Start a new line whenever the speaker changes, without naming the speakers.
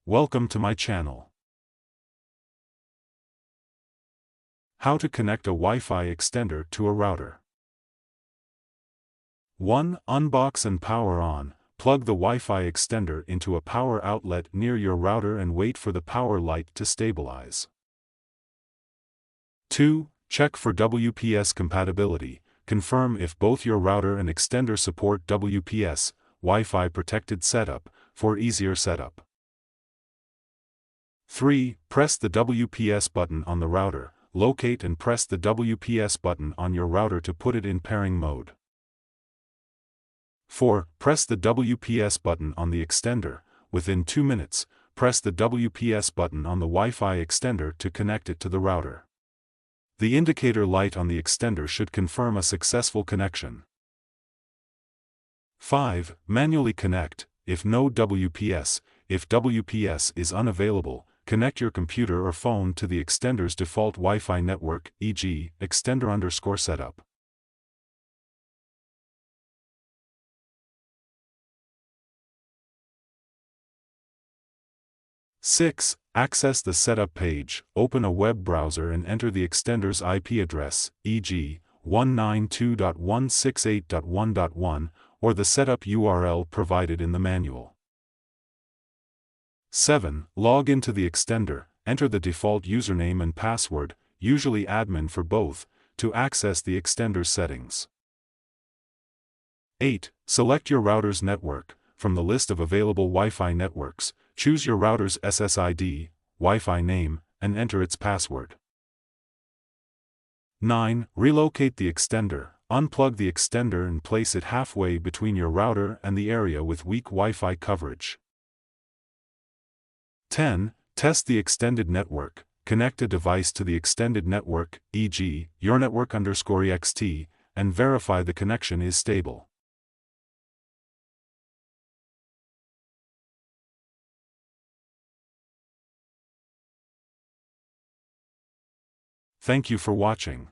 Welcome to my channel. How to connect a Wi-Fi extender to a router. 1. Unbox and power on. Plug the Wi-Fi extender into a power outlet near your router and wait for the power light to stabilize. 2. Check for WPS compatibility. Confirm if both your router and extender support WPS, Wi-Fi protected setup, for easier setup. 3. Press the WPS button on the router. Locate and press the WPS button on your router to put it in pairing mode. 4. Press the WPS button on the extender. Within 2 minutes, press the WPS button on the Wi-Fi extender to connect it to the router. The indicator light on the extender should confirm a successful connection. 5. Manually connect. If no WPS, if WPS is unavailable, connect your computer or phone to the extender's default Wi-Fi network, e.g., extender_setup. Six. Access the setup page. Open a web browser and enter the extender's IP address, e.g., 192.168.1.1, or the setup URL provided in the manual. 7. Log into the extender. Enter the default username and password, usually admin for both, to access the extender's settings. 8. Select your router's network. From the list of available Wi-Fi networks, choose your router's SSID, Wi-Fi name, and enter its password. 9. Relocate the extender. Unplug the extender and place it halfway between your router and the area with weak Wi-Fi coverage. 10. Test the extended network. Connect a device to the extended network, e.g., yournetwork_ext, and verify the connection is stable. Thank you for watching.